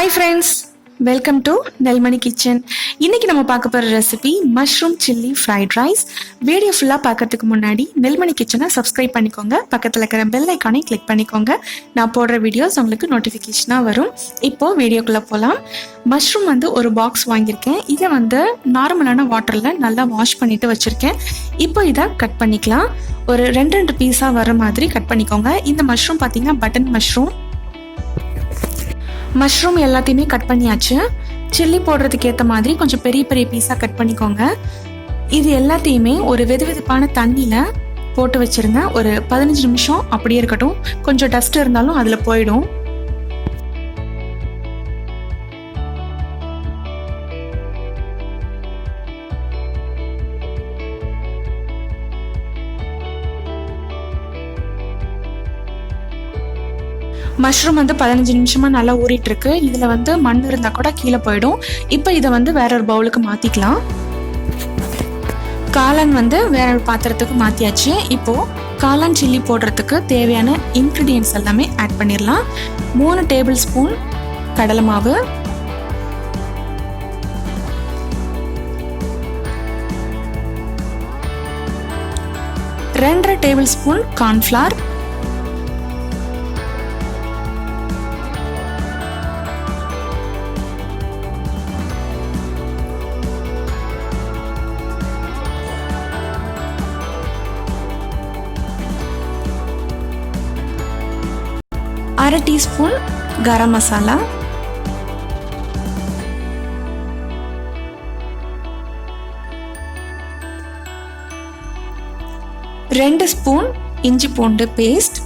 Hi friends, welcome to Nelmani Kitchen. இன்னைக்கு நம்ம பார்க்க போற recipe mushroom chilli fried rice. Video ஃபுல்லா பார்க்கிறதுக்கு முன்னாடி நெல்மணி கிச்சனை சப்ஸ்கிரைப் பண்ணிக்கோங்க. பக்கத்துல இருக்கிற பெல் ஐகானை கிளிக் பண்ணிக்கோங்க. நான் போடுற வீடியோஸ் உங்களுக்கு நோட்டிஃபிகேஷனா வரும். இப்போ வீடியோக்குள்ள போலாம். மஷ்ரூம் ஒரு பாக்ஸ் வாங்கியிருக்கேன். இதை நார்மலான வாட்டர்ல நல்லா வாஷ் பண்ணிட்டு வச்சிருக்கேன். இப்போ இதை கட் பண்ணிக்கலாம். ஒரு ரெண்டு பீஸா வர மாதிரி கட் பண்ணிக்கோங்க. இந்த மஷ்ரூம் பார்த்தீங்கன்னா பட்டன் மஷ்ரூம் எல்லாத்தையுமே கட் பண்ணியாச்சு. சில்லி போடுறதுக்கு ஏற்ற மாதிரி கொஞ்சம் பெரிய பெரிய பீஸாக கட் பண்ணிக்கோங்க. இது எல்லாத்தையுமே ஒரு வெதுவெதுப்பான தண்ணியில் போட்டு வச்சுருங்க. ஒரு 15 நிமிஷம் அப்படியே இருக்கட்டும். கொஞ்சம் டஸ்ட் இருந்தாலும் அதில் போயிடும். மஷ்ரூம் 15 நிமிஷமா நல்லா ஊறிட்டு இருக்கு. இதுல மண் இருந்தா கூட கீழே போயிடும். இப்போ இதை வேற ஒரு பவுலுக்கு மாத்திக்கலாம். காளான் வேற ஒரு பாத்திரத்துக்கு மாத்தியாச்சு. இப்போ காளான் சில்லி போடுறதுக்கு தேவையான இன்கிரீடியன்ஸ் எல்லாமே ஆட் பண்ணிடலாம். 3 டேபிள் ஸ்பூன் கடலை மாவு, 2 table spoon cornflour, 1/2 teaspoon garam masala, 2 spoon இஞ்சி பூண்டு பேஸ்ட்,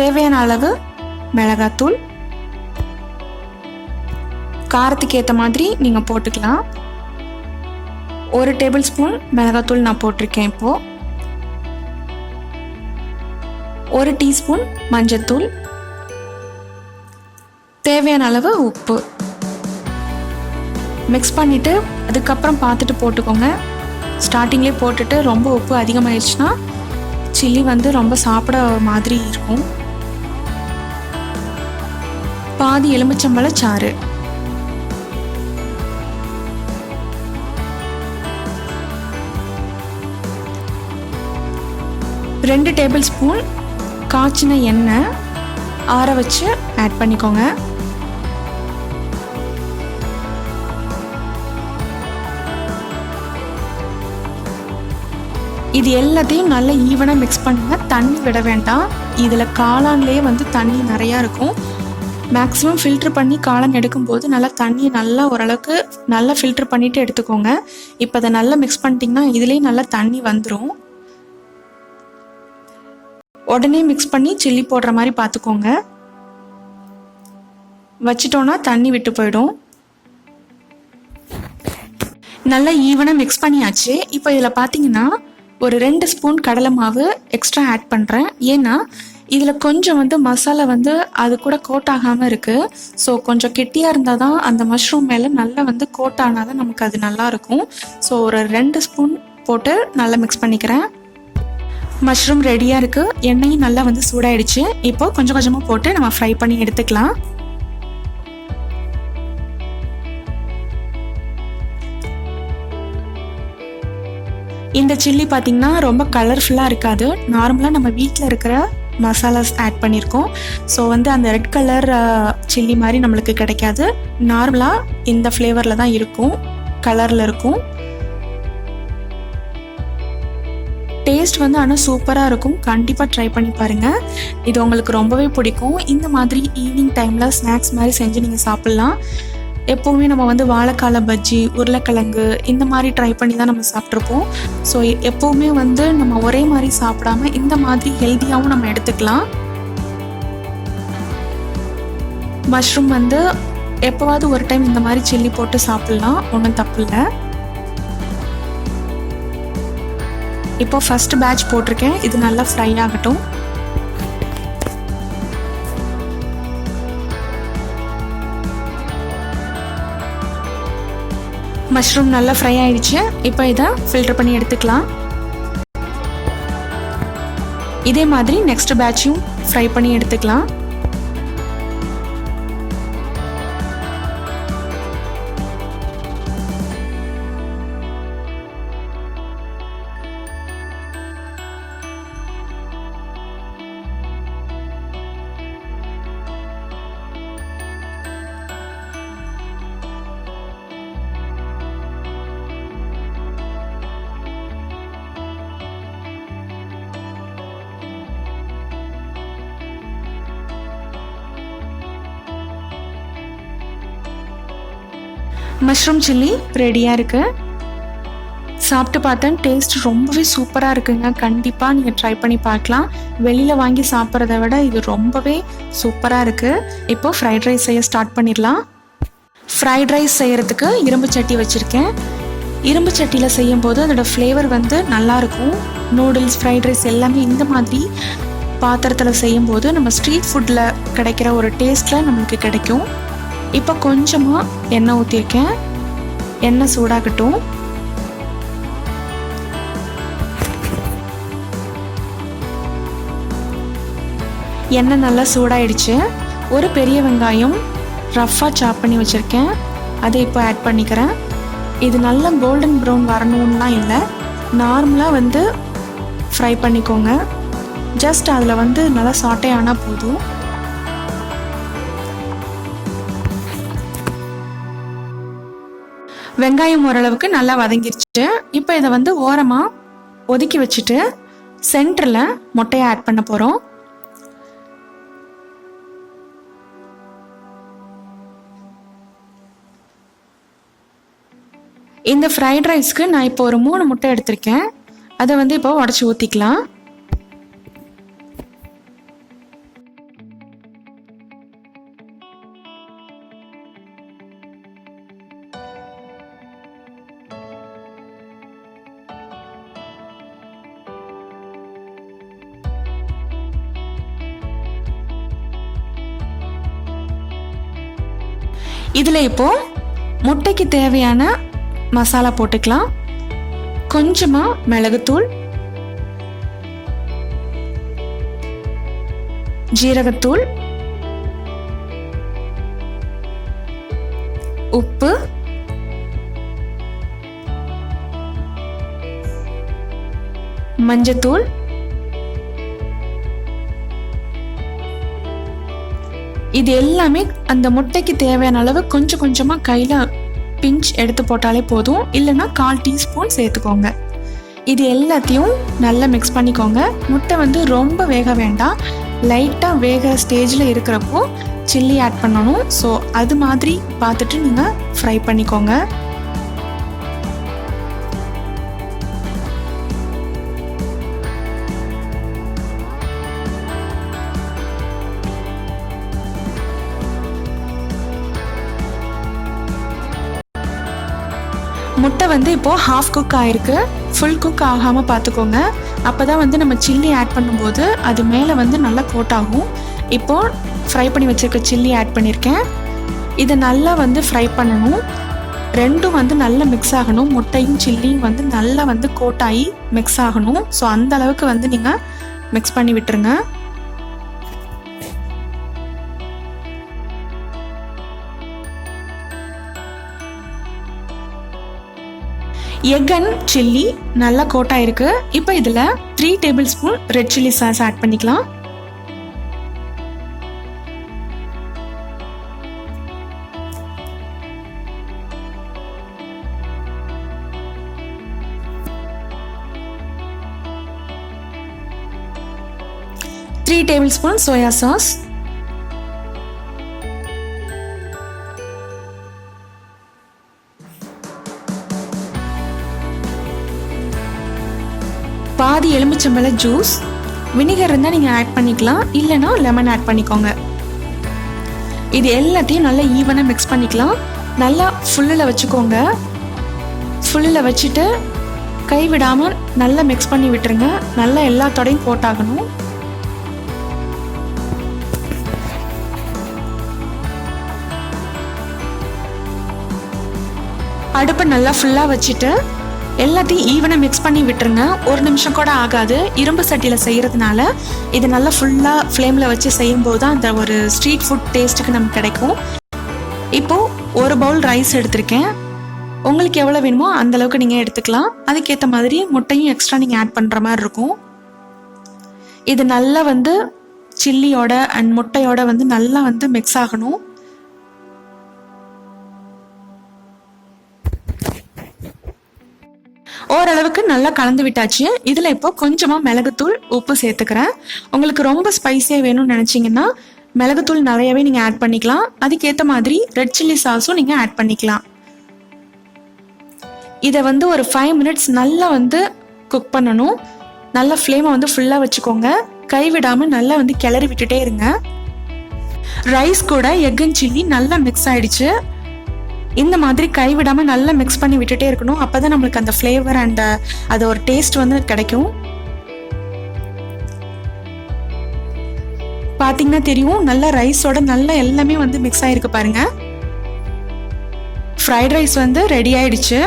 1 அளவு மிளகாத்தூள். காரத்துக்கு ஏற்ற மாதிரி நீங்க போட்டுக்கலாம். 1 டேபிள் ஸ்பூன் மிளகாத்தூள் நான் போட்டிருக்கேன். இப்போ 1 டீஸ்பூன் மஞ்சத்தூள், தேவையான அளவு உப்பு. மிக்ஸ் பண்ணிட்டு அதுக்கப்புறம் பார்த்துட்டு போட்டுக்கோங்க. ஸ்டார்டிங்லேயே போட்டுட்டு ரொம்ப உப்பு அதிகமாகிடுச்சுன்னா சில்லி ரொம்ப சாப்பிட மாதிரி இருக்கும். பாதி எலுமிச்சம்பழ சாறு, 2 டேபிள் ஸ்பூன் காய்ச்சின எண்ணெய் ஆற வச்சு ஆட் பண்ணிக்கோங்க. இது எல்லாத்தையும் நல்லா ஈவனாக மிக்ஸ் பண்ணுங்க. தண்ணி விட வேண்டாம். இதில் காளான்லேயே தண்ணி நிறையா இருக்கும். மேக்ஸிமம் ஃபில்ட்ரு பண்ணி காளான் எடுக்கும்போது நல்லா தண்ணியை நல்லா ஓரளவுக்கு நல்லா ஃபில்ட்ரு பண்ணிவிட்டு எடுத்துக்கோங்க. இப்போ அதை நல்லா மிக்ஸ் பண்ணிட்டிங்கன்னா இதுலேயே நல்லா தண்ணி வந்துடும். உடனே மிக்ஸ் பண்ணி சில்லி போடுற மாதிரி பார்த்துக்கோங்க. வச்சிட்டோன்னா தண்ணி விட்டு போயிடும். நல்லா ஈவனாக மிக்ஸ் பண்ணியாச்சு. இப்போ இதில் பார்த்தீங்கன்னா ஒரு 2 ஸ்பூன் கடலை மாவு எக்ஸ்ட்ரா ஆட் பண்ணுறேன். ஏன்னா இதில் கொஞ்சம் மசாலா அது கூட கோட் ஆகாமல் இருக்குது. ஸோ கொஞ்சம் கெட்டியாக இருந்தால் தான் அந்த மஷ்ரூம் மேலே நல்லா கோட் ஆனால் தான் நமக்கு அது நல்லாயிருக்கும். ஸோ ஒரு 2 ஸ்பூன் போட்டு நல்லா மிக்ஸ் பண்ணிக்கிறேன். மஷ்ரூம் ரெடியாக இருக்குது. எண்ணெயும் நல்லா சூடாயிடுச்சு. இப்போ கொஞ்சம் கொஞ்சமாக போட்டு நம்ம ஃப்ரை பண்ணி எடுத்துக்கலாம். இந்த சில்லி பார்த்திங்கன்னா ரொம்ப கலர்ஃபுல்லாக இருக்காது. நார்மலாக நம்ம வீட்டில் இருக்கிற மசாலாஸ் ஆட் பண்ணியிருக்கோம். ஸோ அந்த ரெட் கலர் சில்லி மாதிரி நம்மளுக்கு கிடைக்காது. நார்மலாக இந்த ஃப்ளேவரில் தான் இருக்கும், கலரில் இருக்கும். டேஸ்ட் ஆனால் சூப்பராக இருக்கும். கண்டிப்பாக ட்ரை பண்ணி பாருங்கள். இது உங்களுக்கு ரொம்பவே பிடிக்கும். இந்த மாதிரி ஈவினிங் டைமில் ஸ்நாக்ஸ் மாதிரி செஞ்சு நீங்கள் சாப்பிட்லாம். எப்போவுமே நம்ம வாழைக்கால பஜ்ஜி, உருளைக்கிழங்கு இந்த மாதிரி ட்ரை பண்ணி தான் நம்ம சாப்பிட்ருப்போம். ஸோ எப்போவுமே நம்ம ஒரே மாதிரி சாப்பிடாம இந்த மாதிரி ஹெல்த்தியாகவும் நம்ம எடுத்துக்கலாம். மஷ்ரூம் எப்போவாவது ஒரு டைம் இந்த மாதிரி சில்லி போட்டு சாப்பிட்லாம், ஒன்றும் தப்பு இல்லை. இப்போ ஃபர்ஸ்ட் பேட்ச் போட்டிருக்கேன். இது நல்லா ஃப்ரை ஆகட்டும். மஷ்ரூம் நல்லா ஃப்ரை ஆயிடுச்சு. இப்போ இதை ஃபில்டர் பண்ணி எடுத்துக்கலாம். இதே மாதிரி நெக்ஸ்ட் பேட்சையும் ஃப்ரை பண்ணி எடுத்துக்கலாம். மஷ்ரூம் சில்லி ரெடியாக இருக்குது. சாப்பிட்டு பார்த்தேன், டேஸ்ட் ரொம்பவே சூப்பராக இருக்குங்க. கண்டிப்பாக நீங்கள் ட்ரை பண்ணி பார்க்கலாம். வெளியில் வாங்கி சாப்பிட்றத விட இது ரொம்பவே சூப்பராக இருக்குது. இப்போது ஃப்ரைட் ரைஸ் செய்ய ஸ்டார்ட் பண்ணிடலாம். ஃப்ரைட் ரைஸ் செய்கிறதுக்கு இரும்பு சட்டி வச்சுருக்கேன். இரும்பு சட்டியில் செய்யும்போது அதோடய ஃப்ளேவர் வந்து நல்லாயிருக்கும். நூடுல்ஸ், ஃப்ரைட் ரைஸ் எல்லாமே இந்த மாதிரி பாத்திரத்தில் செய்யும்போது நம்ம ஸ்ட்ரீட் ஃபுட்டில் கிடைக்கிற ஒரு டேஸ்ட்டில் நம்மளுக்கு கிடைக்கும். இப்போ கொஞ்சமாக எண்ணெய் ஊற்றிருக்கேன். எண்ணெய் சூடாகட்டும். எண்ணெய் நல்லா சூடாயிடுச்சு. ஒரு பெரிய வெங்காயம் ரஃப்பாக சாப் பண்ணி வச்சுருக்கேன். அதை இப்போ ஆட் பண்ணிக்கிறேன். இது நல்லா கோல்டன் ப்ரௌன் வரணும்லாம் இல்லை, நார்மலாக வந்து ஃப்ரை பண்ணிக்கோங்க. ஜஸ்ட் அதில் வந்து நல்லா சாட்டே ஆனால் போதும். வெங்காயம் ஓரளவுக்கு நல்லா வதங்கிருச்சு. இப்போ இதை வந்து ஓரமாக ஒதுக்கி வச்சுட்டு சென்டரில் முட்டையை ஆட் பண்ண போகிறோம். இந்த ஃப்ரைட் ரைஸ்க்கு நான் இப்போ ஒரு 3 முட்டை எடுத்திருக்கேன். அதை வந்து இப்போ உடச்சி ஊற்றிக்கலாம். இதில் இப்போ முட்டைக்கு தேவையான மசாலா போட்டுக்கலாம். கொஞ்சமாக மிளகுத்தூள், ஜீரகத்தூள், உப்பு, மஞ்சத்தூள், இது எல்லாமே அந்த முட்டைக்கு தேவையான அளவு கொஞ்சம் கொஞ்சமாக கையில் பிஞ்ச் எடுத்து போட்டாலே போதும். இல்லைன்னா 1/4 டீஸ்பூன் சேர்த்துக்கோங்க. இது எல்லாத்தையும் நல்லா மிக்ஸ் பண்ணிக்கோங்க. முட்டை வந்து ரொம்ப வேக வேண்டாம், லைட்டாக வேகிற ஸ்டேஜில் இருக்கிறப்போ சில்லி ஆட் பண்ணணும். ஸோ அது மாதிரி பார்த்துட்டு நீங்கள் ஃப்ரை பண்ணிக்கோங்க. முட்டை வந்து இப்போது ஹாஃப் குக் ஆகிருக்கு. ஃபுல் குக் ஆகாமல் பார்த்துக்கோங்க. அப்போ தான் வந்து நம்ம சில்லி ஆட் பண்ணும்போது அது மேலே வந்து நல்லா கோட் ஆகும். இப்போது ஃப்ரை பண்ணி வச்சுருக்க சில்லி ஆட் பண்ணியிருக்கேன். இதை நல்லா வந்து ஃப்ரை பண்ணணும். ரெண்டும் வந்து நல்லா மிக்ஸ் ஆகணும். முட்டையும் சில்லியும் வந்து நல்லா வந்து கோட் ஆகி மிக்ஸ் ஆகணும். ஸோ அந்த அளவுக்கு வந்து நீங்கள் மிக்ஸ் பண்ணி விட்டுருங்க. எக் அண்ட் சில்லி நல்லா கோட்டாக இருக்கு. இப்போ இதில் 3 tablespoon red chilli sauce add பண்ணிக்கலாம். Three tablespoon soya sauce, பாதி எலுமிச்சம்பழ ஜூஸ், வினிகர் இருந்தால் நீங்கள் ஆட் பண்ணிக்கலாம், இல்லைனா லெமன் ஆட் பண்ணிக்கோங்க. இது எல்லாத்தையும் நல்லா ஈவனாக மிக்ஸ் பண்ணிக்கலாம். நல்லா ஃபுல்லில் வச்சுக்கோங்க. ஃபுல்லில் வச்சுட்டு கைவிடாமல் நல்லா மிக்ஸ் பண்ணி விட்டுருங்க. நல்லா எல்லாத்தோடையும் கோட் ஆகணும். அடுப்பை நல்லா ஃபுல்லாக வச்சுட்டு எல்லாத்தையும் ஈவனாக மிக்ஸ் பண்ணி விட்டுருங்க. 1 நிமிஷம் கூட ஆகாது. இரும்பு சட்டியில் செய்கிறதுனால இது நல்லா ஃபுல்லாக ஃப்ளேமில் வச்சு செய்யும்போது தான் அந்த ஒரு ஸ்ட்ரீட் ஃபுட் டேஸ்ட்டுக்கு நமக்கு கிடைக்கும். இப்போது 1 பவுல் ரைஸ் எடுத்திருக்கேன். உங்களுக்கு எவ்வளோ வேணுமோ அந்தளவுக்கு நீங்கள் எடுத்துக்கலாம். அதுக்கேற்ற மாதிரி முட்டையும் எக்ஸ்ட்ரா நீங்கள் ஆட் பண்ணுற மாதிரி இருக்கும். இது நல்லா வந்து சில்லியோட அண்ட் முட்டையோட வந்து நல்லா வந்து மிக்ஸ் ஆகணும். ஓரளவுக்கு நல்லா கலந்து விட்டாச்சு. இதில் இப்போ கொஞ்சமாக மிளகுத்தூள், உப்பு சேர்த்துக்கிறேன். உங்களுக்கு ரொம்ப ஸ்பைஸியாக வேணும்னு நினச்சிங்கன்னா மிளகுத்தூள் நிறையவே நீங்கள் ஆட் பண்ணிக்கலாம். அதுக்கேற்ற மாதிரி ரெட் சில்லி சாஸும் நீங்கள் ஆட் பண்ணிக்கலாம். இதை வந்து ஒரு 5 மினிட்ஸ் நல்லா வந்து குக் பண்ணணும். நல்லா ஃப்ளேமை வந்து ஃபுல்லாக வச்சுக்கோங்க. கைவிடாமல் நல்லா வந்து கிளறி விட்டுட்டே இருங்க. ரைஸ் கூட எக் அண்ட் சில்லி நல்லா மிக்ஸ் ஆயிடுச்சு. இந்த மாதிரி கைவிடாமல் நல்லா மிக்ஸ் பண்ணி விட்டுட்டே இருக்கணும். அப்போ தான் நம்மளுக்கு அந்த ஃப்ளேவர் அண்ட் அது ஒரு டேஸ்ட் வந்து கிடைக்கும். பார்த்தீங்கன்னா தெரியும், நல்லா ரைஸோட நல்லா எல்லாமே வந்து மிக்ஸ் ஆகிருக்கு பாருங்க. ஃப்ரைட் ரைஸ் வந்து ரெடி ஆயிடுச்சு.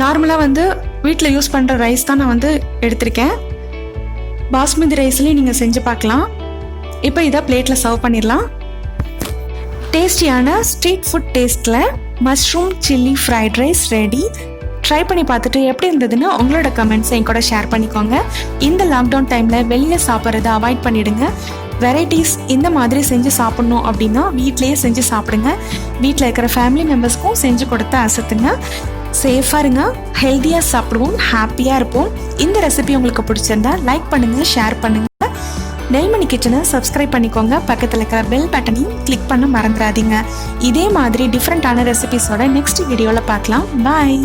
நார்மலாக வந்து வீட்டில் யூஸ் பண்ணுற ரைஸ் தான் நான் வந்து எடுத்திருக்கேன். பாஸ்மதி ரைஸ்லேயும் நீங்கள் செஞ்சு பார்க்கலாம். இப்போ இதை பிளேட்டில் சர்வ் பண்ணிடலாம். டேஸ்டியான ஸ்ட்ரீட் ஃபுட் டேஸ்ட்டில் mushroom chilli fried rice ready. Try பண்ணி பார்த்துட்டு எப்படி இருந்ததுன்னு உங்களோட கமெண்ட்ஸை என் கூட ஷேர் பண்ணிக்கோங்க. இந்த லாக்டவுன் டைமில் வெளியில் சாப்பிட்றத அவாய்ட் பண்ணிவிடுங்க. வெரைட்டிஸ் இந்த மாதிரி செஞ்சு சாப்பிட்ணும் அப்படின்னா வீட்லேயே செஞ்சு சாப்பிடுங்க. வீட்டில் இருக்கிற ஃபேமிலி மெம்பர்ஸ்க்கும் செஞ்சு கொடுத்து அசத்துங்க. சேஃபாக இருங்க, ஹெல்த்தியாக சாப்பிடுவோம், ஹாப்பியாக இருப்போம். இந்த ரெசிபி உங்களுக்கு பிடிச்சிருந்தா லைக் பண்ணுங்கள், ஷேர் பண்ணுங்கள். நெல்மணி கிச்சனை சப்ஸ்கிரைப் பண்ணிக்கோங்க. பக்கத்தில் இருக்கிற பெல் பட்டனையும் கிளிக் பண்ண மறந்துடாதீங்க. இதே மாதிரி டிஃப்ரெண்ட்டான ரெசிபிஸோட நெக்ஸ்ட் வீடியோவில் பார்க்கலாம். பாய்.